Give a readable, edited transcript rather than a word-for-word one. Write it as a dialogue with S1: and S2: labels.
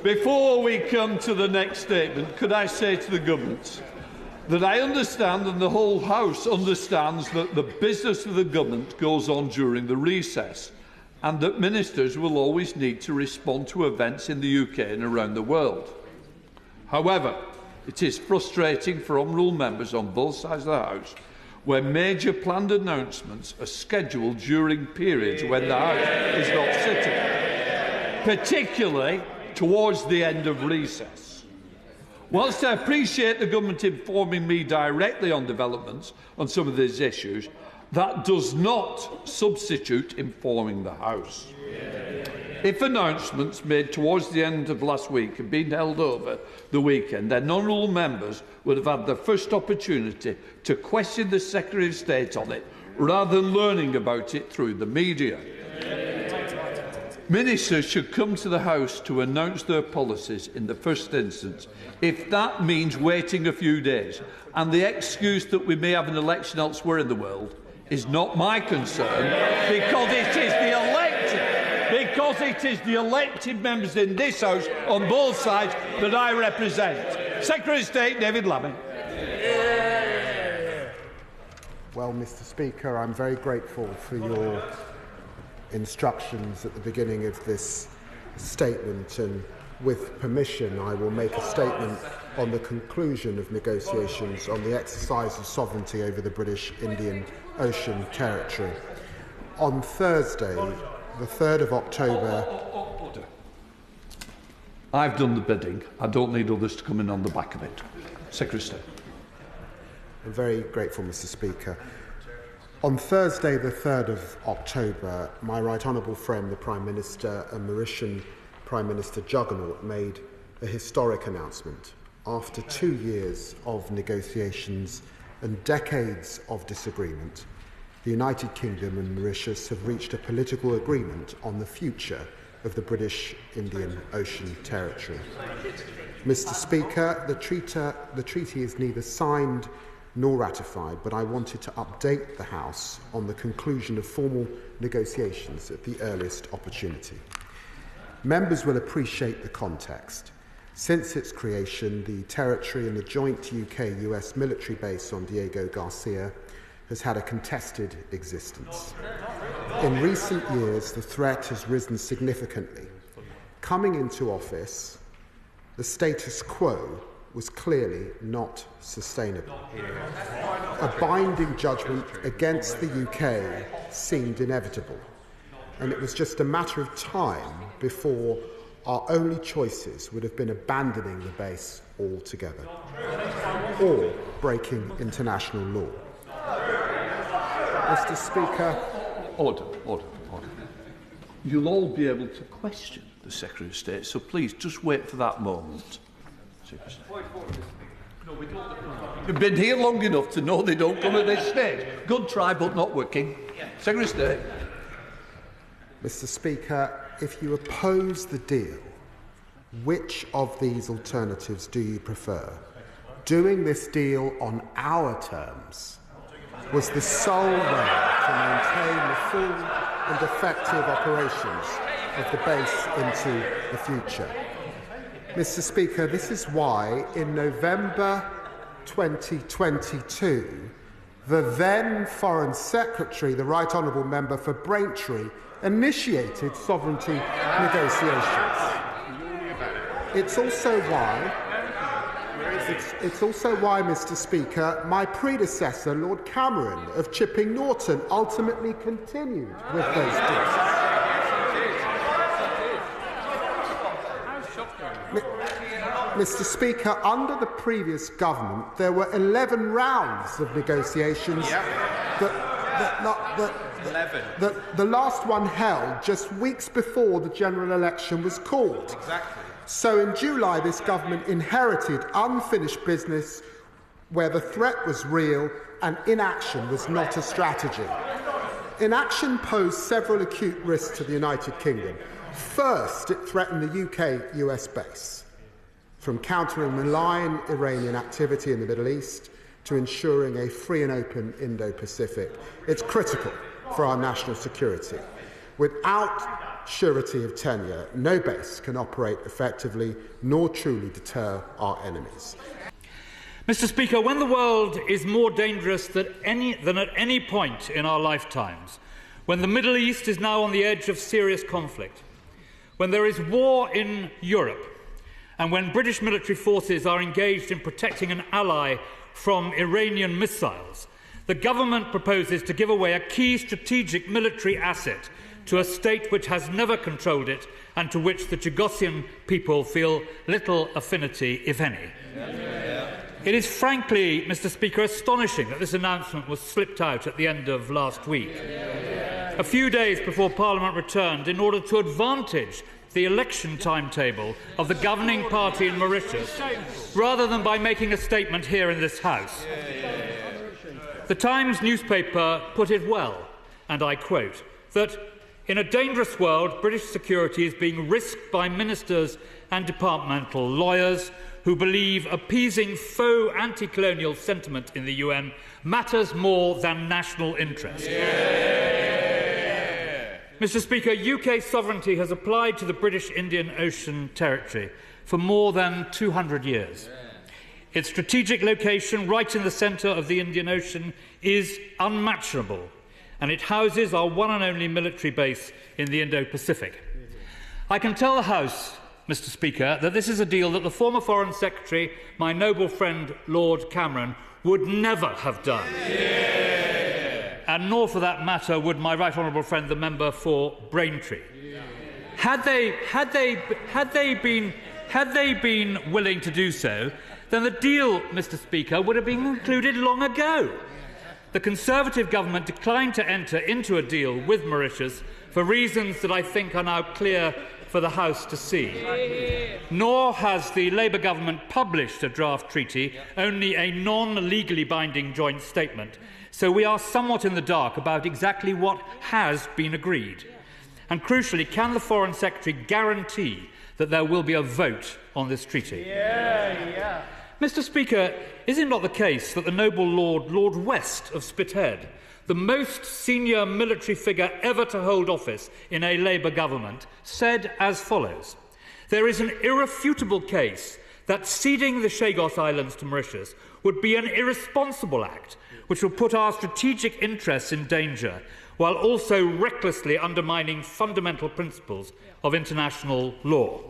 S1: Before we come to the next statement, could I say to the government that I understand and the whole House understands that the business of the government goes on during the recess and that ministers will always need to respond to events in the UK and around the world. However, it is frustrating for honourable members on both sides of the House where major planned announcements are scheduled during periods when the House is not sitting, particularly towards the end of recess. Whilst I appreciate the government informing me directly on developments on some of these issues, that does not substitute informing the House. If announcements made towards the end of last week had been held over the weekend, then honourable members would have had the first opportunity to question the Secretary of State on it, rather than learning about it through the media. Ministers should come to the House to announce their policies in the first instance, if that means waiting a few days. And the excuse that we may have an election elsewhere in the world is not my concern, because it is the elected members in this House on both sides that I represent. Secretary of State David Lammy.
S2: Well, Mr. Speaker, I'm very grateful for your instructions at the beginning of this statement, and with permission I will make a statement on the conclusion of negotiations on the exercise of sovereignty over the British Indian Ocean Territory. On Thursday, the 3rd of October...
S1: Order. I've done the bidding. I don't need others to come in on the back of it. Secretary of State.
S2: I'm very grateful, Mr. Speaker. On Thursday, the 3rd of October, my right honourable friend, the Prime Minister and Mauritian Prime Minister Juggernaut, made a historic announcement. After 2 years of negotiations and decades of disagreement, the United Kingdom and Mauritius have reached a political agreement on the future of the British Indian Ocean Territory. Mr. Speaker, the treaty is neither signed nor ratified, but I wanted to update the House on the conclusion of formal negotiations at the earliest opportunity. Members will appreciate the context. Since its creation, the territory and the joint UK-US military base on Diego Garcia has had a contested existence. In recent years, the threat has risen significantly. Coming into office, the status quo was clearly not sustainable. A binding judgment against the UK seemed inevitable, and it was just a matter of time before our only choices would have been abandoning the base altogether or breaking international law. Mr. Speaker.
S1: Order. You'll all be able to question the Secretary of State, so please just wait for that moment. No, we don't. You've been here long enough to know they don't come at this stage. Good try, but not working. Secretary of State.
S2: Mr. Speaker, if you oppose the deal, which of these alternatives do you prefer? Doing this deal on our terms was the sole way to maintain the full and effective operations of the base into the future. Mr. Speaker, this is why in November 2022, the then Foreign Secretary, the Right Honourable Member for Braintree, initiated sovereignty negotiations. It's also why, Mr. Speaker, my predecessor, Lord Cameron of Chipping Norton, ultimately continued with those deals. Mr. Speaker, under the previous government, there were 11 rounds of negotiations the last one held just weeks before the general election was called.
S3: Exactly.
S2: So in July, this government inherited unfinished business where the threat was real and inaction was not a strategy. Inaction posed several acute risks to the United Kingdom. First, it threatened the UK-US base, from countering malign Iranian activity in the Middle East to ensuring a free and open Indo-Pacific. It's critical for our national security. Without surety of tenure, no base can operate effectively nor truly deter our enemies.
S3: Mr. Speaker, when the world is more dangerous than at any point in our lifetimes, when the Middle East is now on the edge of serious conflict, when there is war in Europe, and when British military forces are engaged in protecting an ally from Iranian missiles, the government proposes to give away a key strategic military asset to a state which has never controlled it and to which the Chagosian people feel little affinity, if any. It is frankly, Mr. Speaker, astonishing that this announcement was slipped out at the end of last week, a few days before Parliament returned, in order to advantage the election timetable of the governing party in Mauritius, rather than by making a statement here in this House. The Times newspaper put it well, and I quote, that in a dangerous world, British security is being risked by ministers and departmental lawyers who believe appeasing faux anti-colonial sentiment in the UN matters more than national interest. Mr. Speaker, UK sovereignty has applied to the British Indian Ocean Territory for more than 200 years. Its strategic location, right in the centre of the Indian Ocean, is unmatchable, and it houses our one and only military base in the Indo-Pacific. I can tell the House, Mr. Speaker, that this is a deal that the former Foreign Secretary, my noble friend Lord Cameron, would never have done. And nor, for that matter, would my right honourable friend, the member for Braintree. Had they been willing to do so, then the deal, Mr. Speaker, would have been concluded long ago. The Conservative government declined to enter into a deal with Mauritius for reasons that I think are now clear for the House to see. Nor has the Labour government published a draft treaty, only a non-legally binding joint statement. So we are somewhat in the dark about exactly what has been agreed. And crucially, can the Foreign Secretary guarantee that there will be a vote on this treaty? Mr. Speaker, is it not the case that the noble Lord West of Spithead, the most senior military figure ever to hold office in a Labour government, said as follows: "There is an irrefutable case that ceding the Chagos Islands to Mauritius would be an irresponsible act which will put our strategic interests in danger, while also recklessly undermining fundamental principles of international law."